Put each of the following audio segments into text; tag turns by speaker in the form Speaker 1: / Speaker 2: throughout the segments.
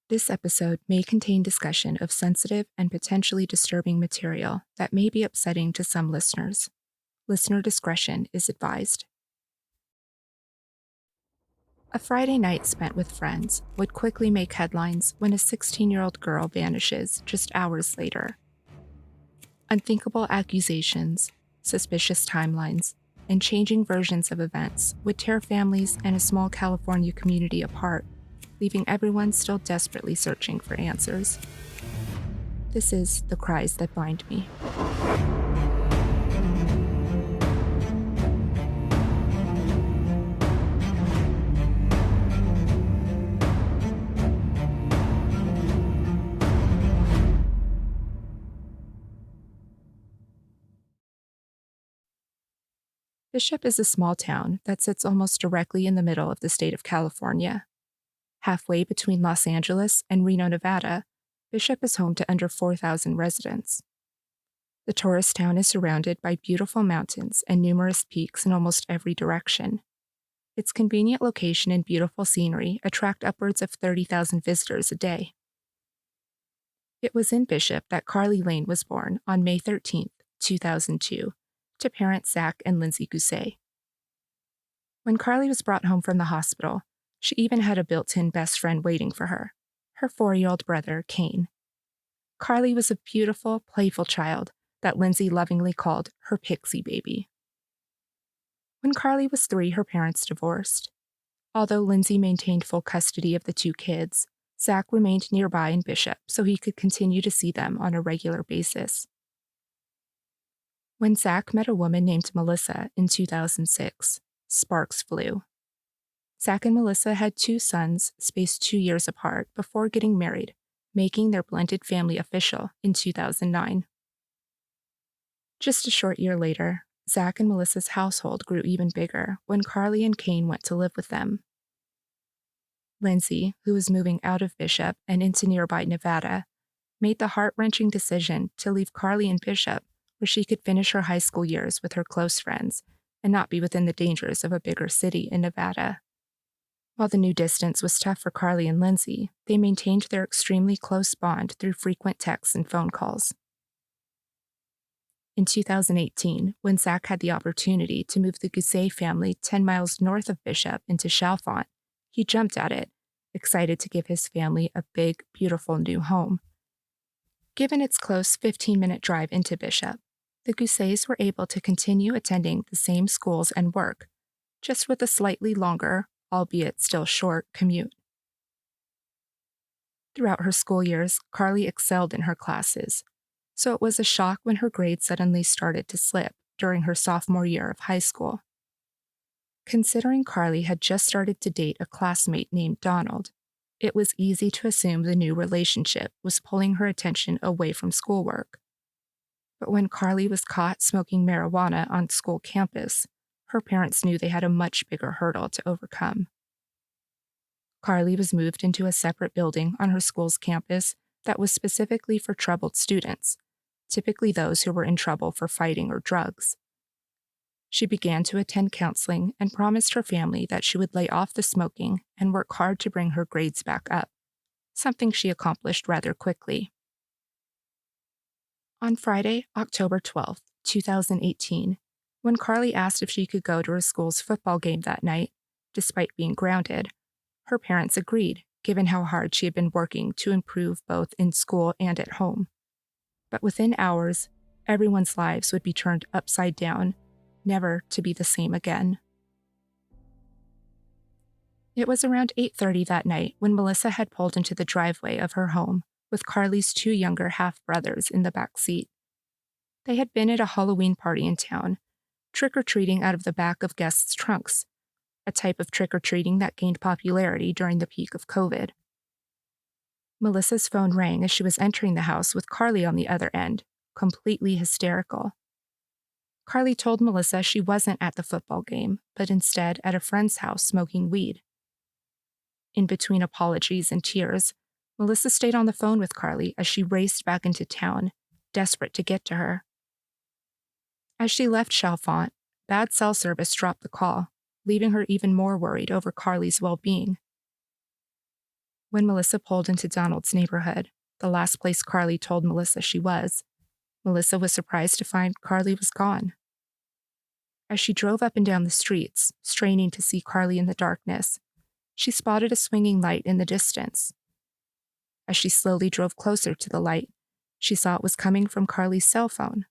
Speaker 1: This episode may contain discussion of sensitive and potentially disturbing material that may be upsetting to some listeners. Listener discretion is advised. A Friday night spent with friends would quickly make headlines when a 16-year-old girl vanishes just hours later. Unthinkable accusations, suspicious timelines, and changing versions of events would tear families and a small California community apart, leaving everyone still desperately searching for answers. This is The Cries That Bind Me. Bishop is a small town that sits almost directly in the middle of the state of California. Halfway between Los Angeles and Reno, Nevada, Bishop is home to under 4,000 residents. The tourist town is surrounded by beautiful mountains and numerous peaks in almost every direction. Its convenient location and beautiful scenery attract upwards of 30,000 visitors a day. It was in Bishop that Karlie Lane was born on May 13, 2002, to parents Zach and Lindsay Guse. When Karlie was brought home from the hospital, she even had a built-in best friend waiting for her, her 4-year-old brother, Kane. Karlie was a beautiful, playful child that Lindsay lovingly called her pixie baby. When Karlie was 3, her parents divorced. Although Lindsay maintained full custody of the 2 kids, Zach remained nearby in Bishop so he could continue to see them on a regular basis. When Zach met a woman named Melissa in 2006, sparks flew. Zach and Melissa had 2 sons spaced 2 years apart before getting married, making their blended family official in 2009. Just a short year later, Zach and Melissa's household grew even bigger when Karlie and Kane went to live with them. Lindsay, who was moving out of Bishop and into nearby Nevada, made the heart-wrenching decision to leave Karlie in Bishop where she could finish her high school years with her close friends and not be within the dangers of a bigger city in Nevada. While the new distance was tough for Karlie and Lindsay, they maintained their extremely close bond through frequent texts and phone calls. In 2018, when Zach had the opportunity to move the Guse family 10 miles north of Bishop into Chalfont, he jumped at it, excited to give his family a big, beautiful new home. Given its close 15-minute drive into Bishop, the Guses were able to continue attending the same schools and work, just with a slightly longer, albeit still short, commute. Throughout her school years, Karlie excelled in her classes, so it was a shock when her grades suddenly started to slip during her sophomore year of high school. Considering Karlie had just started to date a classmate named Donald, it was easy to assume the new relationship was pulling her attention away from schoolwork. But when Karlie was caught smoking marijuana on school campus, her parents knew they had a much bigger hurdle to overcome. Karlie was moved into a separate building on her school's campus that was specifically for troubled students, typically those who were in trouble for fighting or drugs. She began to attend counseling and promised her family that she would lay off the smoking and work hard to bring her grades back up, something she accomplished rather quickly. On Friday, October 12, 2018, when Karlie asked if she could go to her school's football game that night, despite being grounded, her parents agreed, given how hard she had been working to improve both in school and at home. But within hours, everyone's lives would be turned upside down, never to be the same again. It was around 8:30 that night when Melissa had pulled into the driveway of her home with Karlie's 2 younger half-brothers in the back seat. They had been at a Halloween party in town, trick-or-treating out of the back of guests' trunks, a type of trick-or-treating that gained popularity during the peak of COVID. Melissa's phone rang as she was entering the house with Karlie on the other end, completely hysterical. Karlie told Melissa she wasn't at the football game, but instead at a friend's house smoking weed. In between apologies and tears, Melissa stayed on the phone with Karlie as she raced back into town, desperate to get to her. As she left Chalfont, bad cell service dropped the call, leaving her even more worried over Karlie's well-being. When Melissa pulled into Donald's neighborhood, the last place Karlie told Melissa she was, Melissa was surprised to find Karlie was gone. As she drove up and down the streets, straining to see Karlie in the darkness, she spotted a swinging light in the distance. As she slowly drove closer to the light, she saw it was coming from Karlie's cell phone.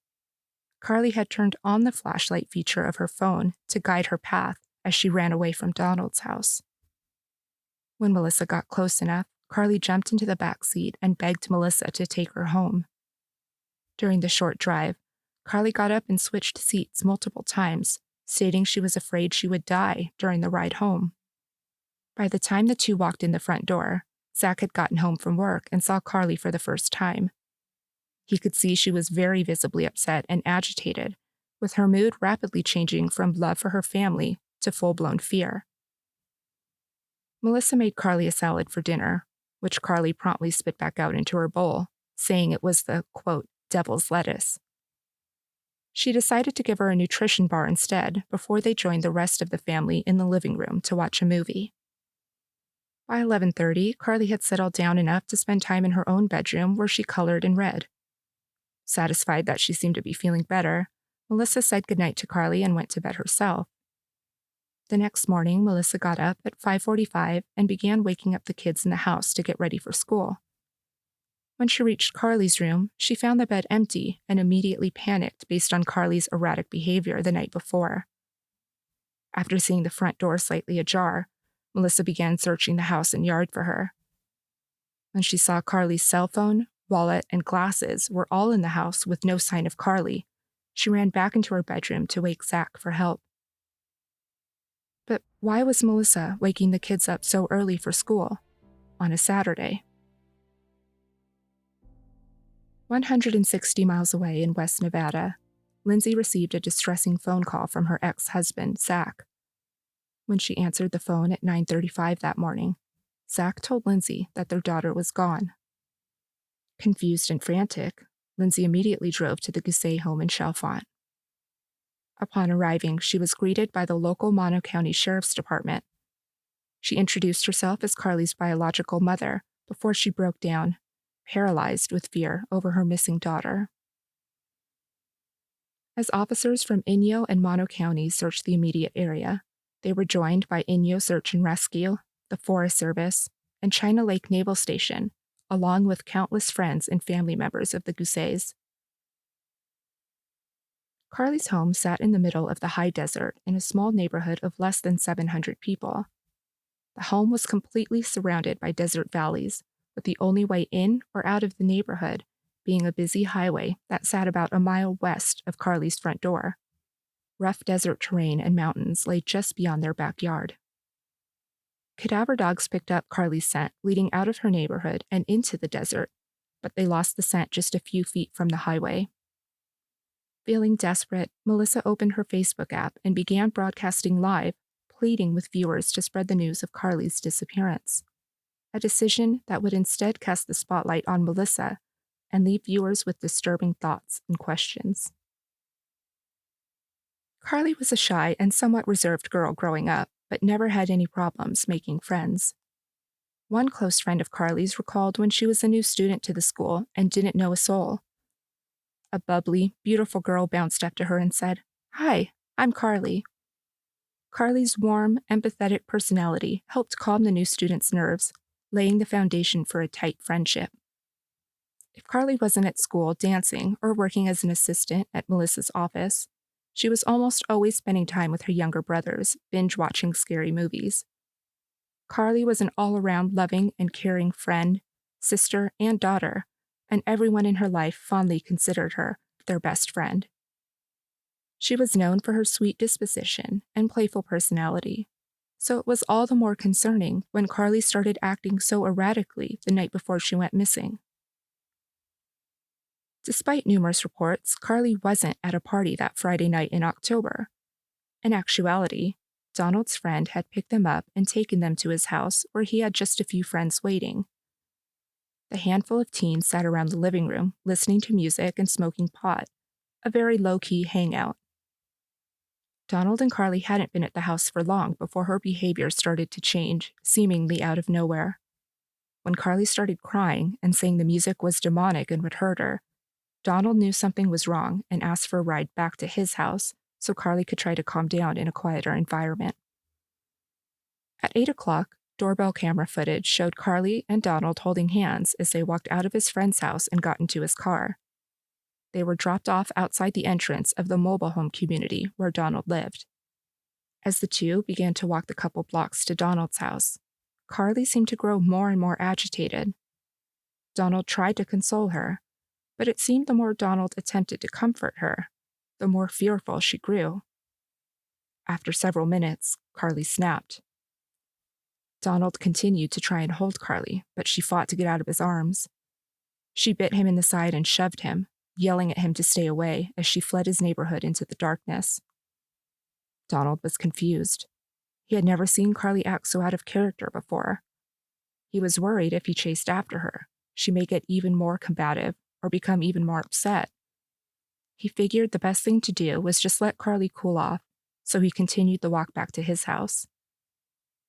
Speaker 1: Karlie had turned on the flashlight feature of her phone to guide her path as she ran away from Donald's house. When Melissa got close enough, Karlie jumped into the back seat and begged Melissa to take her home. During the short drive, Karlie got up and switched seats multiple times, stating she was afraid she would die during the ride home. By the time the two walked in the front door, Zach had gotten home from work and saw Karlie for the first time. He could see she was very visibly upset and agitated, with her mood rapidly changing from love for her family to full-blown fear. Melissa made Karlie a salad for dinner, which Karlie promptly spit back out into her bowl, saying it was the, quote, devil's lettuce. She decided to give her a nutrition bar instead before they joined the rest of the family in the living room to watch a movie. By 11:30, Karlie had settled down enough to spend time in her own bedroom where she colored and read. Satisfied that she seemed to be feeling better, Melissa said goodnight to Karlie and went to bed herself. The next morning, Melissa got up at 5:45 and began waking up the kids in the house to get ready for school. When she reached Karlie's room, she found the bed empty and immediately panicked based on Karlie's erratic behavior the night before. After seeing the front door slightly ajar, Melissa began searching the house and yard for her. When she saw Karlie's cell phone, wallet, and glasses were all in the house with no sign of Karlie, she ran back into her bedroom to wake Zach for help. But why was Melissa waking the kids up so early for school on a Saturday? 160 miles away in West Nevada, Lindsay received a distressing phone call from her ex-husband, Zach. When she answered the phone at 9:35 that morning, Zach told Lindsay that their daughter was gone. Confused and frantic, Lindsay immediately drove to the Guse home in Chalfont. Upon arriving, she was greeted by the local Mono County Sheriff's Department. She introduced herself as Karlie's biological mother before she broke down, paralyzed with fear over her missing daughter. As officers from Inyo and Mono County searched the immediate area, they were joined by Inyo Search and Rescue, the Forest Service, and China Lake Naval Station, along with countless friends and family members of the Guses. Karlie's home sat in the middle of the high desert in a small neighborhood of less than 700 people. The home was completely surrounded by desert valleys, with the only way in or out of the neighborhood being a busy highway that sat about a mile west of Karlie's front door. Rough desert terrain and mountains lay just beyond their backyard. Cadaver dogs picked up Karlie's scent leading out of her neighborhood and into the desert, but they lost the scent just a few feet from the highway. Feeling desperate, Melissa opened her Facebook app and began broadcasting live, pleading with viewers to spread the news of Karlie's disappearance, a decision that would instead cast the spotlight on Melissa and leave viewers with disturbing thoughts and questions. Karlie was a shy and somewhat reserved girl growing up, but never had any problems making friends. One close friend of Karlie's recalled when she was a new student to the school and didn't know a soul. A bubbly, beautiful girl bounced up to her and said, "Hi, I'm Karlie." Karlie's warm, empathetic personality helped calm the new student's nerves, laying the foundation for a tight friendship. If Karlie wasn't at school dancing or working as an assistant at Melissa's office, she was almost always spending time with her younger brothers, binge-watching scary movies. Karlie was an all-around loving and caring friend, sister, and daughter, and everyone in her life fondly considered her their best friend. She was known for her sweet disposition and playful personality, so it was all the more concerning when Karlie started acting so erratically the night before she went missing. Despite numerous reports, Karlie wasn't at a party that Friday night in October. In actuality, Donald's friend had picked them up and taken them to his house where he had just a few friends waiting. The handful of teens sat around the living room, listening to music and smoking pot, a very low-key hangout. Donald and Karlie hadn't been at the house for long before her behavior started to change, seemingly out of nowhere. When Karlie started crying and saying the music was demonic and would hurt her, Donald knew something was wrong and asked for a ride back to his house so Karlie could try to calm down in a quieter environment. At 8 o'clock, doorbell camera footage showed Karlie and Donald holding hands as they walked out of his friend's house and got into his car. They were dropped off outside the entrance of the mobile home community where Donald lived. As the two began to walk the couple blocks to Donald's house, Karlie seemed to grow more and more agitated. Donald tried to console her, but it seemed the more Donald attempted to comfort her, the more fearful she grew. After several minutes, Karlie snapped. Donald continued to try and hold Karlie, but she fought to get out of his arms. She bit him in the side and shoved him, yelling at him to stay away as she fled his neighborhood into the darkness. Donald was confused. He had never seen Karlie act so out of character before. He was worried if he chased after her, she may get even more combative or become even more upset. He figured the best thing to do was just let Karlie cool off, so he continued the walk back to his house.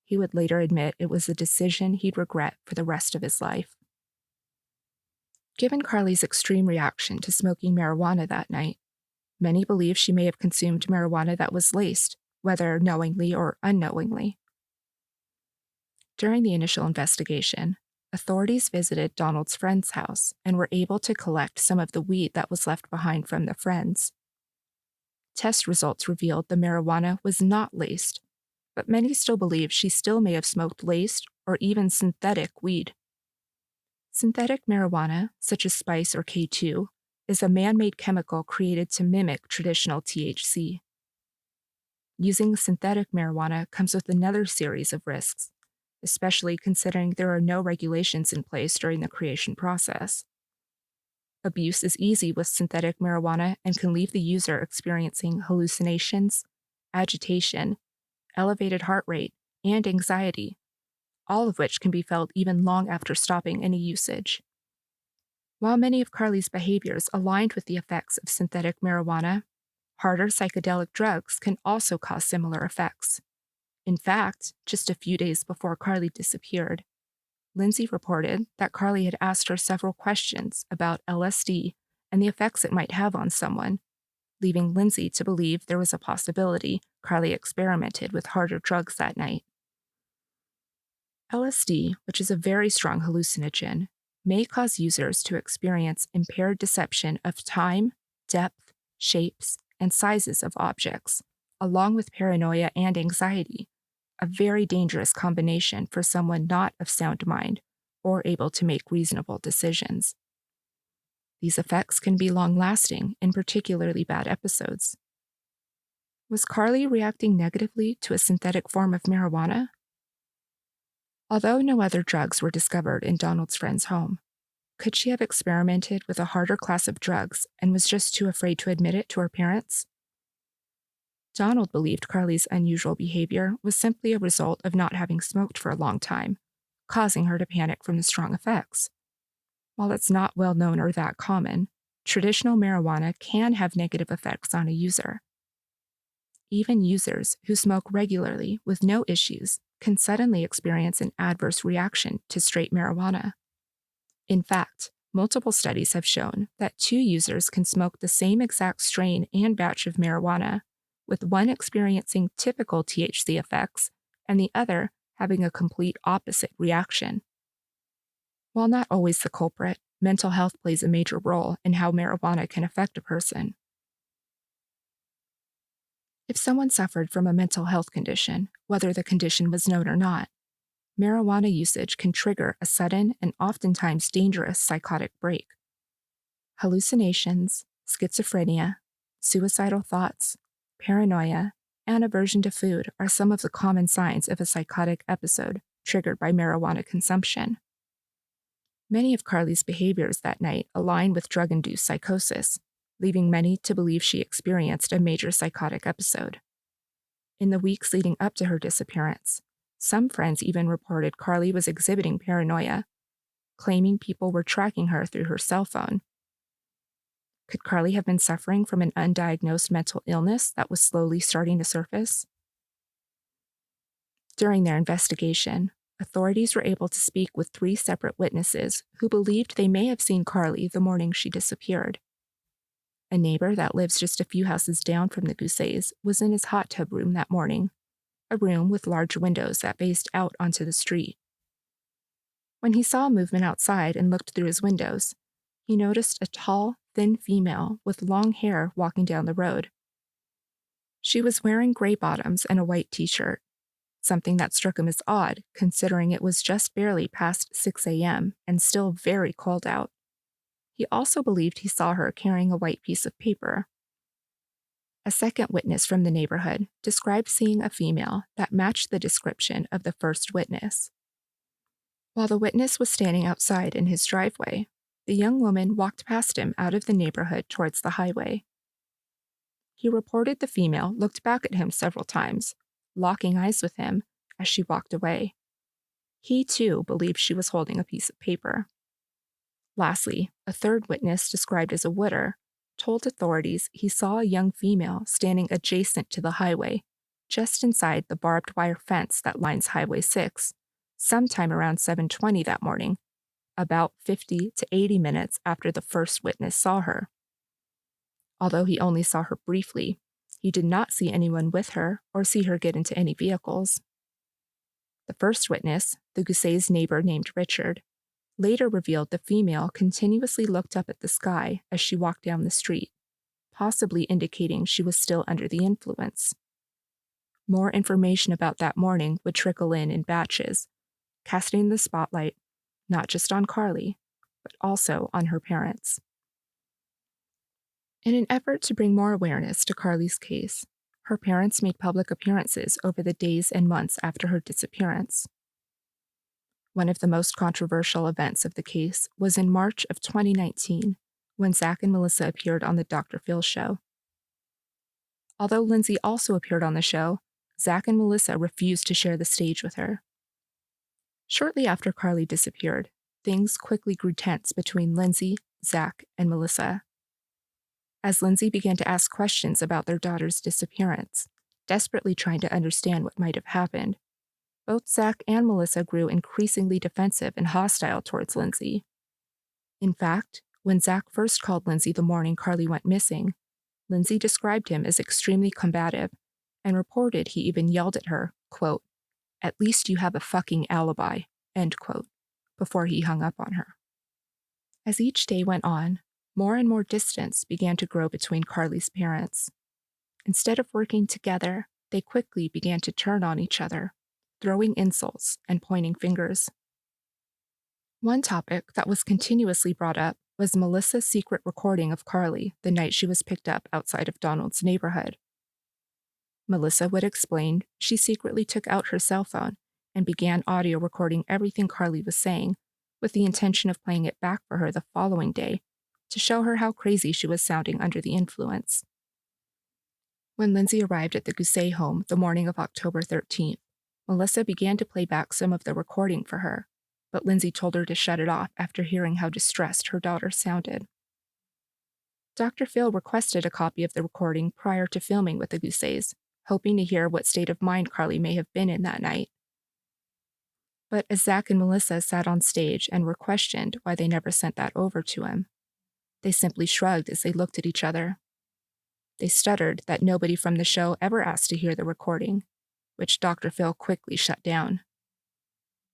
Speaker 1: He would later admit it was a decision he'd regret for the rest of his life. Given Karlie's extreme reaction to smoking marijuana that night, many believe she may have consumed marijuana that was laced, whether knowingly or unknowingly. During the initial investigation, authorities visited Donald's friend's house and were able to collect some of the weed that was left behind from the friends. Test results revealed the marijuana was not laced, but many still believe she still may have smoked laced or even synthetic weed. Synthetic marijuana, such as spice or K2, is a man-made chemical created to mimic traditional THC. Using synthetic marijuana comes with another series of risks, especially considering there are no regulations in place during the creation process. Abuse is easy with synthetic marijuana and can leave the user experiencing hallucinations, agitation, elevated heart rate, and anxiety, all of which can be felt even long after stopping any usage. While many of Karlie's behaviors aligned with the effects of synthetic marijuana, harder psychedelic drugs can also cause similar effects. In fact, just a few days before Karlie disappeared, Lindsay reported that Karlie had asked her several questions about LSD and the effects it might have on someone, leaving Lindsay to believe there was a possibility Karlie experimented with harder drugs that night. LSD, which is a very strong hallucinogen, may cause users to experience impaired deception of time, depth, shapes, and sizes of objects, along with paranoia and anxiety, a very dangerous combination for someone not of sound mind or able to make reasonable decisions. These effects can be long-lasting in particularly bad episodes. Was Karlie reacting negatively to a synthetic form of marijuana? Although no other drugs were discovered in Donald's friend's home, could she have experimented with a harder class of drugs and was just too afraid to admit it to her parents? Donald believed Karlie's unusual behavior was simply a result of not having smoked for a long time, causing her to panic from the strong effects. While it's not well known or that common, traditional marijuana can have negative effects on a user. Even users who smoke regularly with no issues can suddenly experience an adverse reaction to straight marijuana. In fact, multiple studies have shown that two users can smoke the same exact strain and batch of marijuana, with one experiencing typical THC effects and the other having a complete opposite reaction. While not always the culprit, mental health plays a major role in how marijuana can affect a person. If someone suffered from a mental health condition, whether the condition was known or not, marijuana usage can trigger a sudden and oftentimes dangerous psychotic break. Hallucinations, schizophrenia, suicidal thoughts, paranoia, and aversion to food are some of the common signs of a psychotic episode triggered by marijuana consumption. Many of Karlie's behaviors that night align with drug-induced psychosis, leaving many to believe she experienced a major psychotic episode. In the weeks leading up to her disappearance, some friends even reported Karlie was exhibiting paranoia, claiming people were tracking her through her cell phone. Could Karlie have been suffering from an undiagnosed mental illness that was slowly starting to surface? During their investigation, authorities were able to speak with 3 separate witnesses who believed they may have seen Karlie the morning she disappeared. A neighbor that lives just a few houses down from the Guses was in his hot tub room that morning, a room with large windows that faced out onto the street. When he saw movement outside and looked through his windows, he noticed a tall, thin female with long hair walking down the road. She was wearing gray bottoms and a white t-shirt, something that struck him as odd considering it was just barely past 6 a.m. and still very cold out. He also believed he saw her carrying a white piece of paper. A second witness from the neighborhood described seeing a female that matched the description of the first witness. While the witness was standing outside in his driveway, the young woman walked past him out of the neighborhood towards the highway. He reported the female looked back at him several times, locking eyes with him as she walked away. He, too, believed she was holding a piece of paper. Lastly, a third witness, described as a wooder, told authorities he saw a young female standing adjacent to the highway, just inside the barbed wire fence that lines Highway 6, sometime around 7:20 that morning, about 50 to 80 minutes after the first witness saw her. Although he only saw her briefly, he did not see anyone with her or see her get into any vehicles. The first witness, the Guse's neighbor named Richard, later revealed the female continuously looked up at the sky as she walked down the street, possibly indicating she was still under the influence. More information about that morning would trickle in batches, casting the spotlight not just on Karlie, but also on her parents. In an effort to bring more awareness to Karlie's case, her parents made public appearances over the days and months after her disappearance. One of the most controversial events of the case was in March of 2019, when Zach and Melissa appeared on the Dr. Phil show. Although Lindsay also appeared on the show, Zach and Melissa refused to share the stage with her. Shortly after Karlie disappeared, things quickly grew tense between Lindsay, Zach, and Melissa. As Lindsay began to ask questions about their daughter's disappearance, desperately trying to understand what might have happened, both Zach and Melissa grew increasingly defensive and hostile towards Lindsay. In fact, when Zach first called Lindsay the morning Karlie went missing, Lindsay described him as extremely combative and reported he even yelled at her, quote, "At least you have a fucking alibi," end quote, before he hung up on her. As each day went on, more and more distance began to grow between Karlie's parents. Instead of working together, they quickly began to turn on each other, throwing insults and pointing fingers. One topic that was continuously brought up was Melissa's secret recording of Karlie the night she was picked up outside of Donald's neighborhood. Melissa would explain she secretly took out her cell phone and began audio recording everything Karlie was saying, with the intention of playing it back for her the following day to show her how crazy she was sounding under the influence. When Lindsay arrived at the Guse home the morning of October 13th, Melissa began to play back some of the recording for her, but Lindsay told her to shut it off after hearing how distressed her daughter sounded. Dr. Phil requested a copy of the recording prior to filming with the Guses, hoping to hear what state of mind Karlie may have been in that night. But as Zach and Melissa sat on stage and were questioned why they never sent that over to him, they simply shrugged as they looked at each other. They stuttered that nobody from the show ever asked to hear the recording, which Dr. Phil quickly shut down.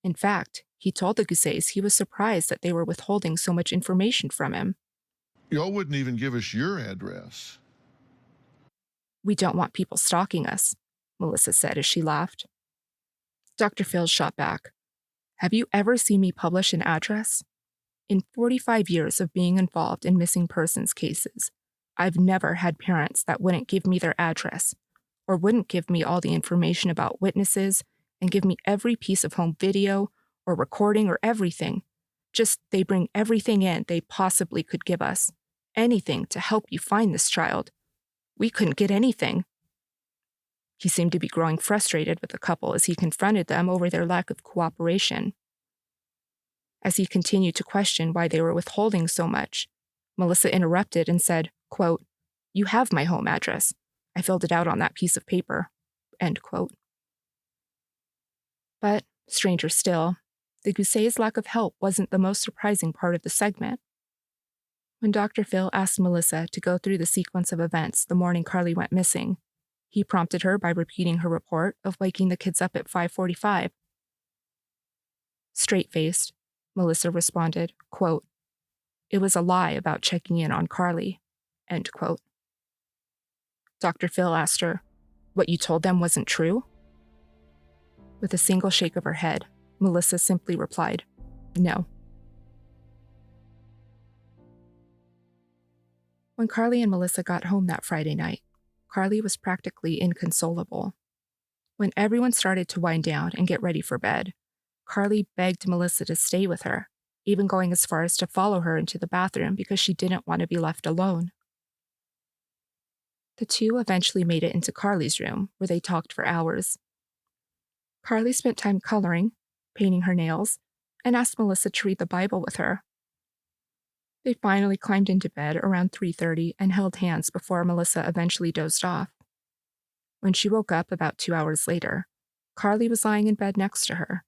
Speaker 1: In fact, he told the Guses he was surprised that they were withholding so much information from him.
Speaker 2: Y'all wouldn't even give us your address.
Speaker 1: "We don't want people stalking us," Melissa said as she laughed. Dr. Phil shot back. "Have you ever seen me publish an address? In 45 years of being involved in missing persons cases, I've never had parents that wouldn't give me their address, or wouldn't give me all the information about witnesses and give me every piece of home video or recording or everything. Just they bring everything in they possibly could give us. Anything to help you find this child. We couldn't get anything." He seemed to be growing frustrated with the couple as he confronted them over their lack of cooperation. As he continued to question why they were withholding so much, Melissa interrupted and said, quote, "You have my home address. I filled it out on that piece of paper," end quote. But Stranger still, the Guse's lack of help wasn't the most surprising part of the segment. When Dr. Phil asked Melissa to go through the sequence of events the morning Karlie went missing, he prompted her by repeating her report of waking the kids up at 5:45. Straight-faced, Melissa responded, quote, "It was a lie about checking in on Karlie," end quote. Dr. Phil asked her, "What you told them wasn't true?" With a single shake of her head, Melissa simply replied, "No." When Karlie and Melissa got home that Friday night, Karlie was practically inconsolable. When everyone started to wind down and get ready for bed, Karlie begged Melissa to stay with her, even going as far as to follow her into the bathroom because she didn't want to be left alone. The two eventually made it into Karlie's room, where they talked for hours. Karlie spent time coloring, painting her nails, and asked Melissa to read the Bible with her. They finally climbed into bed around 3:30 and held hands before Melissa eventually dozed off. When she woke up about 2 hours later, Karlie was lying in bed next to her.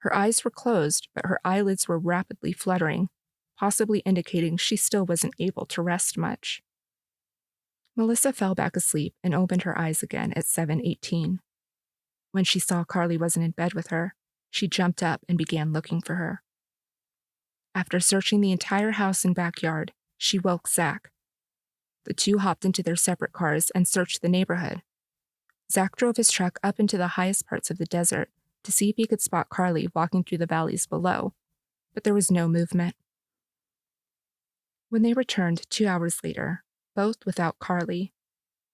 Speaker 1: Her eyes were closed, but her eyelids were rapidly fluttering, possibly indicating she still wasn't able to rest much. Melissa fell back asleep and opened her eyes again at 7:18. When she saw Karlie wasn't in bed with her, she jumped up and began looking for her. After searching the entire house and backyard, she woke Zach. The two hopped into their separate cars and searched the neighborhood. Zach drove his truck up into the highest parts of the desert to see if he could spot Karlie walking through the valleys below, but there was no movement. When they returned 2 hours later, both without Karlie,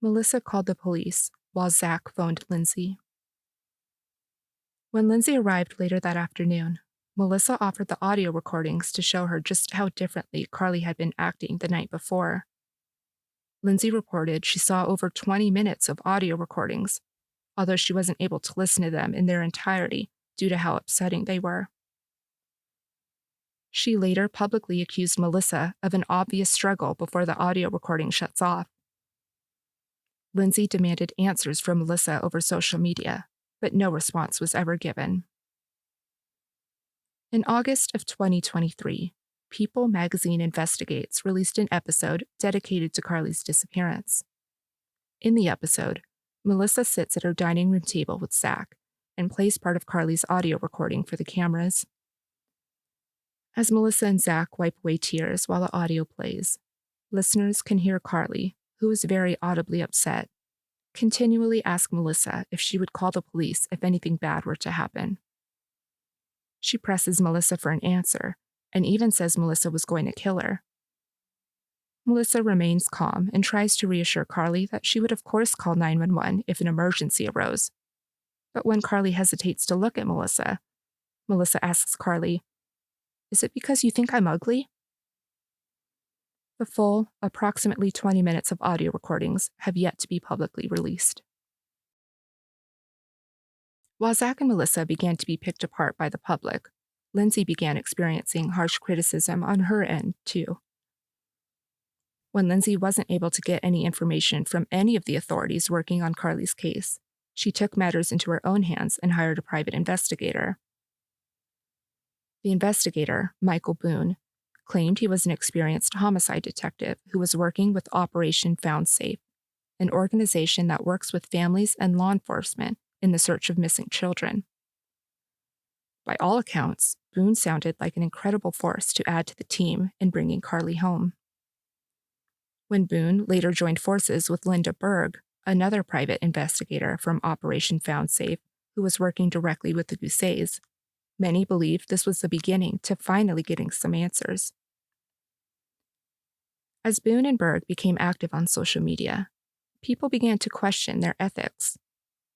Speaker 1: Melissa called the police while Zach phoned Lindsay. When Lindsay arrived later that afternoon, Melissa offered the audio recordings to show her just how differently Karlie had been acting the night before. Lindsay reported she saw over 20 minutes of audio recordings, although she wasn't able to listen to them in their entirety due to how upsetting they were. She later publicly accused Melissa of an obvious struggle before the audio recording shuts off. Lindsay demanded answers from Melissa over social media, but no response was ever given. In August of 2023, People magazine Investigates released an episode dedicated to Karlie's disappearance. In the episode, Melissa sits at her dining room table with Zach and plays part of Karlie's audio recording for the cameras. As Melissa and Zach wipe away tears while the audio plays, listeners can hear Karlie, who is very audibly upset, continually ask Melissa if she would call the police if anything bad were to happen. She presses Melissa for an answer and even says Melissa was going to kill her. Melissa remains calm and tries to reassure Karlie that she would of course call 911 if an emergency arose. But when Karlie hesitates to look at Melissa, Melissa asks Karlie, "Is it because you think I'm ugly?" The full, approximately 20 minutes of audio recordings have yet to be publicly released. While Zach and Melissa began to be picked apart by the public, Lindsay began experiencing harsh criticism on her end, too. When Lindsay wasn't able to get any information from any of the authorities working on Karlie's case, she took matters into her own hands and hired a private investigator. The investigator, Michael Boone, claimed he was an experienced homicide detective who was working with Operation Found Safe, an organization that works with families and law enforcement in the search of missing children. By all accounts, Boone sounded like an incredible force to add to the team in bringing Karlie home. When Boone later joined forces with Linda Berg, another private investigator from Operation Found Safe who was working directly with the Guses, many believed this was the beginning to finally getting some answers. As Boone and Berg became active on social media, people began to question their ethics.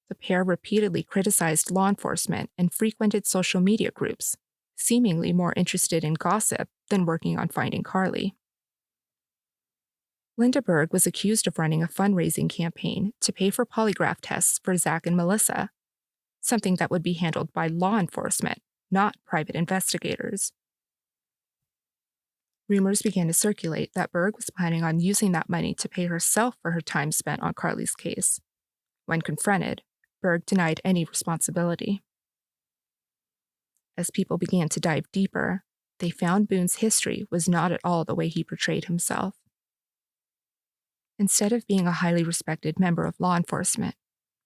Speaker 1: The pair repeatedly criticized law enforcement and frequented social media groups, seemingly more interested in gossip than working on finding Karlie. Linda Berg was accused of running a fundraising campaign to pay for polygraph tests for Zach and Melissa, something that would be handled by law enforcement, not private investigators. Rumors began to circulate that Berg was planning on using that money to pay herself for her time spent on Karlie's case. When confronted, Berg denied any responsibility. As people began to dive deeper, they found Boone's history was not at all the way he portrayed himself. Instead of being a highly respected member of law enforcement,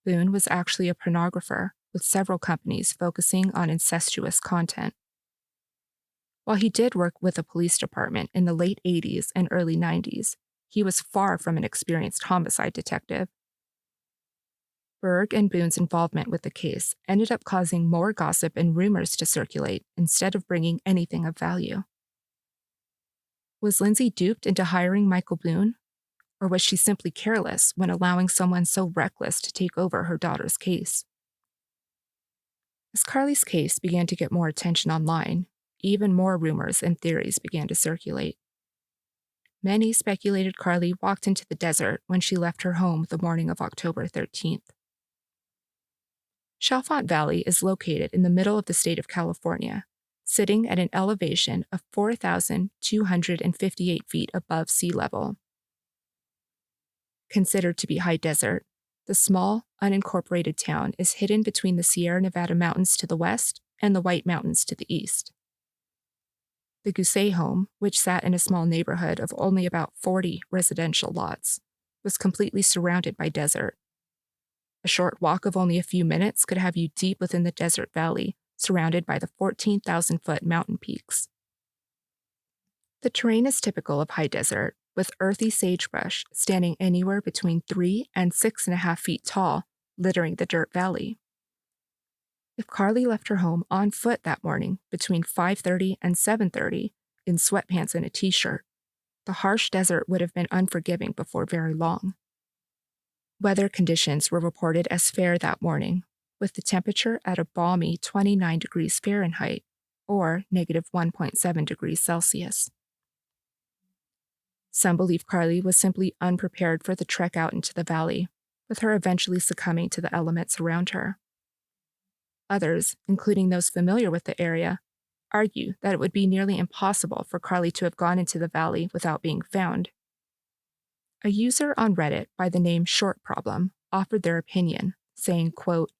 Speaker 1: Boone was actually a pornographer with several companies focusing on incestuous content. While he did work with a police department in the late 80s and early 90s, he was far from an experienced homicide detective. Berg and Boone's involvement with the case ended up causing more gossip and rumors to circulate instead of bringing anything of value. Was Lindsay duped into hiring Michael Boone? Or was she simply careless when allowing someone so reckless to take over her daughter's case? As Karlie's case began to get more attention online, even more rumors and theories began to circulate. Many speculated Karlie walked into the desert when she left her home the morning of October 13th. Chalfont Valley is located in the middle of the state of California, sitting at an elevation of 4,258 feet above sea level. Considered to be high desert, the small, unincorporated town is hidden between the Sierra Nevada mountains to the west and the White Mountains to the east. The Guse home, which sat in a small neighborhood of only about 40 residential lots, was completely surrounded by desert. A short walk of only a few minutes could have you deep within the desert valley, surrounded by the 14,000-foot mountain peaks. The terrain is typical of high desert, with earthy sagebrush standing anywhere between 3 and 6.5 feet tall, littering the dirt valley. If Karlie left her home on foot that morning between 5:30 and 7:30 in sweatpants and a t-shirt, the harsh desert would have been unforgiving before very long. Weather conditions were reported as fair that morning, with the temperature at a balmy 29 degrees Fahrenheit, or negative 1.7 degrees Celsius. Some believe Karlie was simply unprepared for the trek out into the valley, with her eventually succumbing to the elements around her. Others, including those familiar with the area, argue that it would be nearly impossible for Karlie to have gone into the valley without being found. A user on Reddit by the name Short Problem offered their opinion, saying, quote,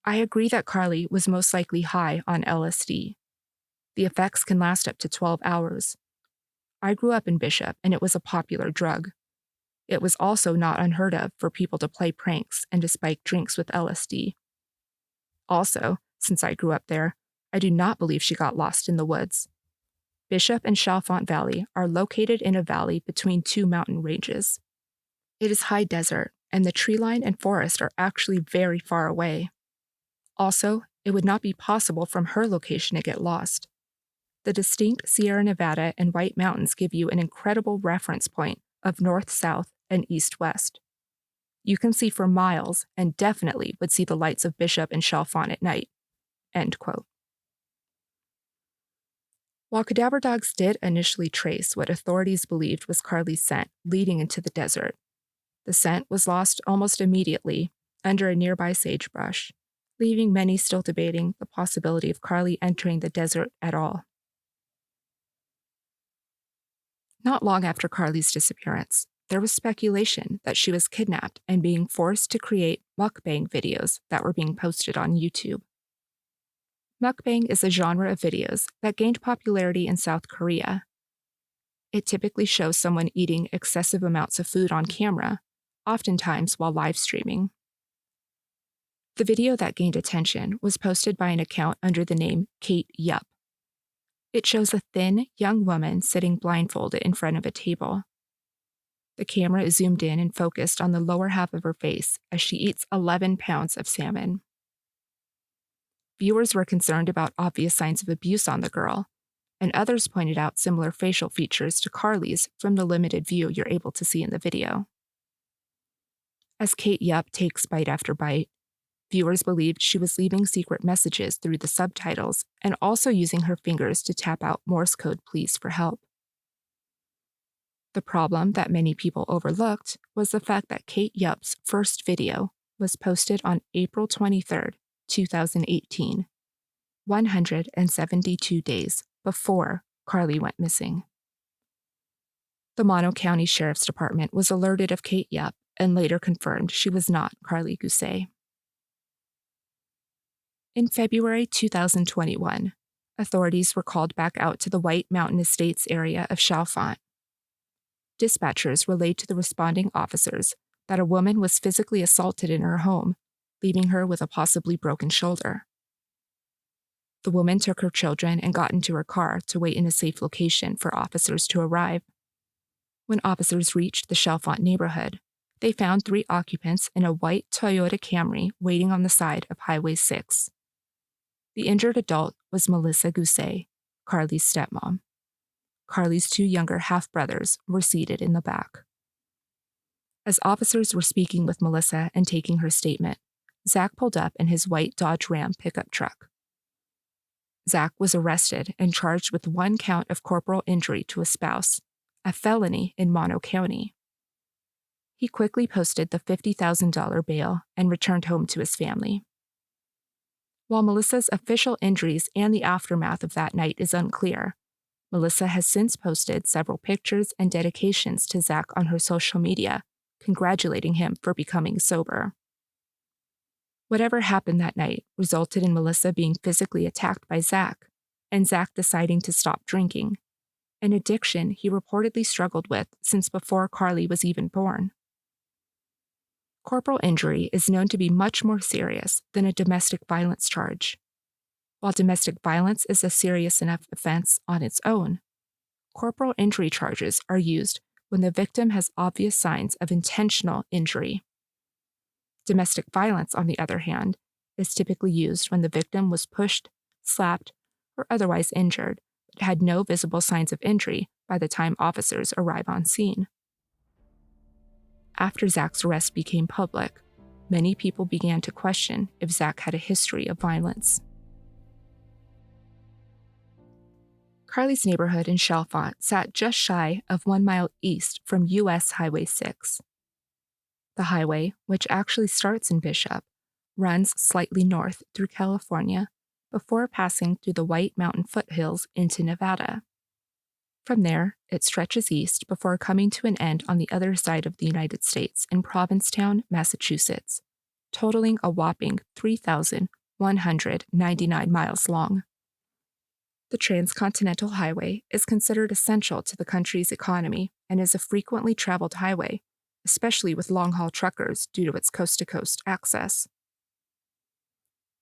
Speaker 1: "I agree that Karlie was most likely high on LSD. The effects can last up to 12 hours. I grew up in Bishop, and it was a popular drug. It was also not unheard of for people to play pranks and to spike drinks with LSD. Also, since I grew up there, I do not believe she got lost in the woods. Bishop and Chalfont Valley are located in a valley between two mountain ranges. It is high desert, and the tree line and forest are actually very far away. Also, it would not be possible from her location to get lost. The distinct Sierra Nevada and White Mountains give you an incredible reference point of north-south and east-west. You can see for miles and definitely would see the lights of Bishop and Chalfont at night." End quote. While cadaver dogs did initially trace what authorities believed was Karlie's scent leading into the desert, the scent was lost almost immediately under a nearby sagebrush, leaving many still debating the possibility of Karlie entering the desert at all. Not long after Karlie's disappearance, there was speculation that she was kidnapped and being forced to create mukbang videos that were being posted on YouTube. Mukbang is a genre of videos that gained popularity in South Korea. It typically shows someone eating excessive amounts of food on camera, oftentimes while live streaming. The video that gained attention was posted by an account under the name Kate Yup. It shows a thin, young woman sitting blindfolded in front of a table. The camera is zoomed in and focused on the lower half of her face as she eats 11 pounds of salmon. Viewers were concerned about obvious signs of abuse on the girl, and others pointed out similar facial features to Karlie's from the limited view you're able to see in the video. As Kate Yup takes bite after bite, viewers believed she was leaving secret messages through the subtitles and also using her fingers to tap out Morse code pleas for help. The problem that many people overlooked was the fact that Kate Yup's first video was posted on April 23rd, 2018, 172 days before Karlie went missing. The Mono County Sheriff's Department was alerted of Kate Yup and later confirmed she was not Karlie Gusé. In February 2021, authorities were called back out to the White Mountain Estates area of Chalfont. Dispatchers relayed to the responding officers that a woman was physically assaulted in her home, leaving her with a possibly broken shoulder. The woman took her children and got into her car to wait in a safe location for officers to arrive. When officers reached the Chalfont neighborhood, they found 3 occupants in a white Toyota Camry waiting on the side of Highway 6. The injured adult was Melissa Guse, Karlie's stepmom. Karlie's 2 younger half-brothers were seated in the back. As officers were speaking with Melissa and taking her statement, Zach pulled up in his white Dodge Ram pickup truck. Zach was arrested and charged with 1 count of corporal injury to a spouse, a felony in Mono County. He quickly posted the $50,000 bail and returned home to his family. While Melissa's official injuries and the aftermath of that night is unclear, Melissa has since posted several pictures and dedications to Zach on her social media, congratulating him for becoming sober. Whatever happened that night resulted in Melissa being physically attacked by Zach, and Zach deciding to stop drinking, an addiction he reportedly struggled with since before Karlie was even born. Corporal injury is known to be much more serious than a domestic violence charge. While domestic violence is a serious enough offense on its own, corporal injury charges are used when the victim has obvious signs of intentional injury. Domestic violence, on the other hand, is typically used when the victim was pushed, slapped, or otherwise injured, but had no visible signs of injury by the time officers arrive on scene. After Zach's arrest became public, many people began to question if Zach had a history of violence. Karlie's neighborhood in Chalfont sat just shy of 1 mile east from U.S. Highway 6. The highway, which actually starts in Bishop, runs slightly north through California before passing through the White Mountain foothills into Nevada. From there, it stretches east before coming to an end on the other side of the United States in Provincetown, Massachusetts, totaling a whopping 3,199 miles long. The Transcontinental Highway is considered essential to the country's economy and is a frequently traveled highway, especially with long-haul truckers due to its coast-to-coast access.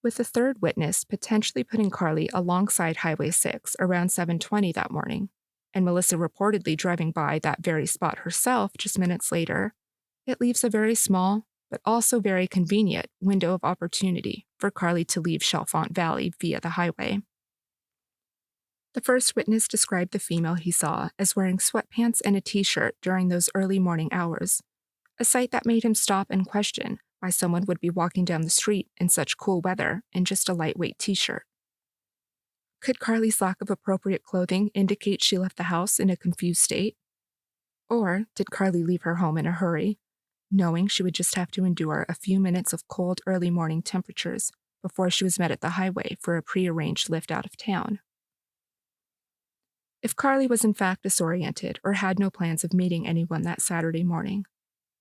Speaker 1: With the third witness potentially putting Karlie alongside Highway 6 around 7:20 that morning, and Melissa reportedly driving by that very spot herself just minutes later, it leaves a very small, but also very convenient window of opportunity for Karlie to leave Chalfont Valley via the highway. The first witness described the female he saw as wearing sweatpants and a t-shirt during those early morning hours, a sight that made him stop and question why someone would be walking down the street in such cool weather in just a lightweight t-shirt. Could Karlie's lack of appropriate clothing indicate she left the house in a confused state? Or did Karlie leave her home in a hurry, knowing she would just have to endure a few minutes of cold early morning temperatures before she was met at the highway for a prearranged lift out of town? If Karlie was in fact disoriented or had no plans of meeting anyone that Saturday morning,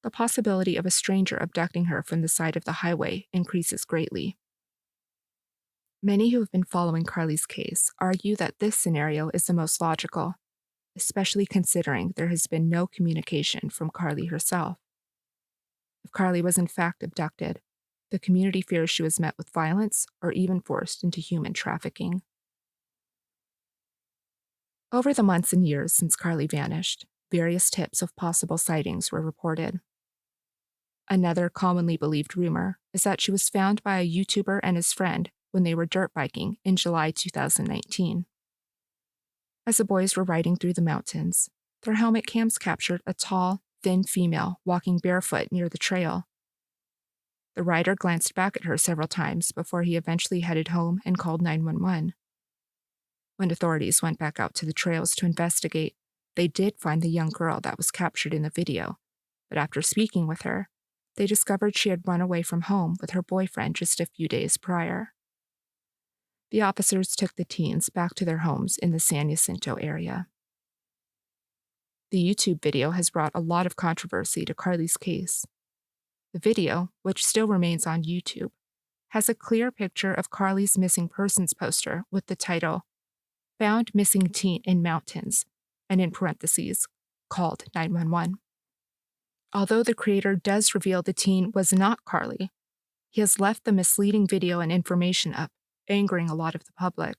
Speaker 1: the possibility of a stranger abducting her from the side of the highway increases greatly. Many who have been following Karlie's case argue that this scenario is the most logical, especially considering there has been no communication from Karlie herself. If Karlie was in fact abducted, the community fears she was met with violence or even forced into human trafficking. Over the months and years since Karlie vanished, various tips of possible sightings were reported. Another commonly believed rumor is that she was found by a YouTuber and his friend when they were dirt biking in July 2019. As the boys were riding through the mountains, their helmet cams captured a tall, thin female walking barefoot near the trail. The rider glanced back at her several times before he eventually headed home and called 911. When authorities went back out to the trails to investigate, they did find the young girl that was captured in the video, but after speaking with her, they discovered she had run away from home with her boyfriend just a few days prior. The officers took the teens back to their homes in the San Jacinto area. The YouTube video has brought a lot of controversy to Karlie's case. The video, which still remains on YouTube, has a clear picture of Karlie's missing persons poster with the title, Found Missing Teen in Mountains, and in parentheses, called 911. Although the creator does reveal the teen was not Karlie, he has left the misleading video and information up, angering a lot of the public.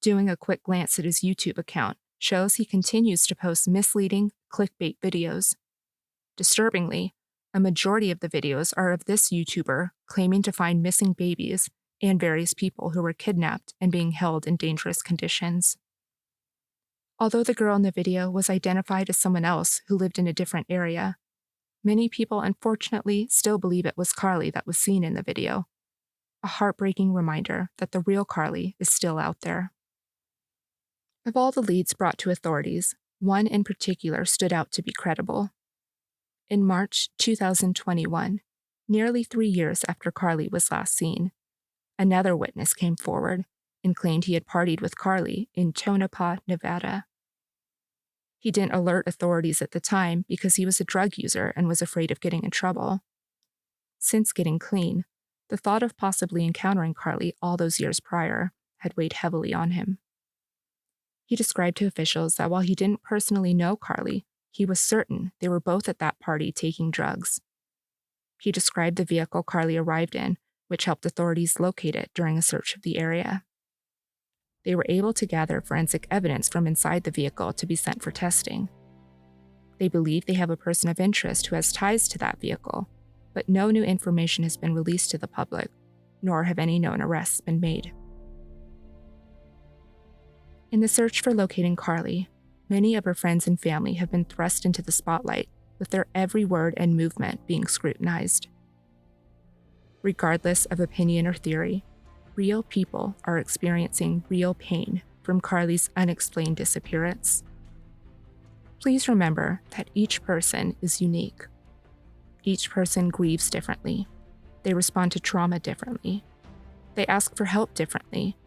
Speaker 1: Doing a quick glance at his YouTube account shows he continues to post misleading, clickbait videos. Disturbingly, a majority of the videos are of this YouTuber claiming to find missing babies and various people who were kidnapped and being held in dangerous conditions. Although the girl in the video was identified as someone else who lived in a different area, many people unfortunately still believe it was Karlie that was seen in the video, a heartbreaking reminder that the real Karlie is still out there. Of all the leads brought to authorities, one in particular stood out to be credible. In March 2021, nearly 3 years after Karlie was last seen, another witness came forward and claimed he had partied with Karlie in Tonopah, Nevada. He didn't alert authorities at the time because he was a drug user and was afraid of getting in trouble. Since getting clean, the thought of possibly encountering Karlie all those years prior had weighed heavily on him. He described to officials that while he didn't personally know Karlie, he was certain they were both at that party taking drugs. He described the vehicle Karlie arrived in, which helped authorities locate it during a search of the area. They were able to gather forensic evidence from inside the vehicle to be sent for testing. They believe they have a person of interest who has ties to that vehicle, but no new information has been released to the public, nor have any known arrests been made. In the search for locating Karlie, many of her friends and family have been thrust into the spotlight, with their every word and movement being scrutinized. Regardless of opinion or theory, real people are experiencing real pain from Karlie's unexplained disappearance. Please remember that each person is unique. Each person grieves differently. They respond to trauma differently. They ask for help differently.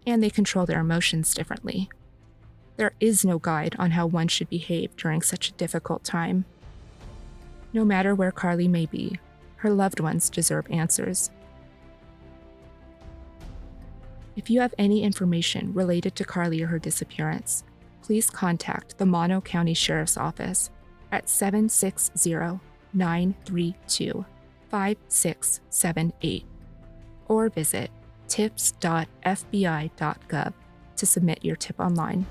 Speaker 1: And they control their emotions differently. There is no guide on how one should behave during such a difficult time. No matter where Karlie may be, her loved ones deserve answers. If you have any information related to Karlie or her disappearance, please contact the Mono County Sheriff's Office at 760-932-5678 or visit tips.fbi.gov to submit your tip online.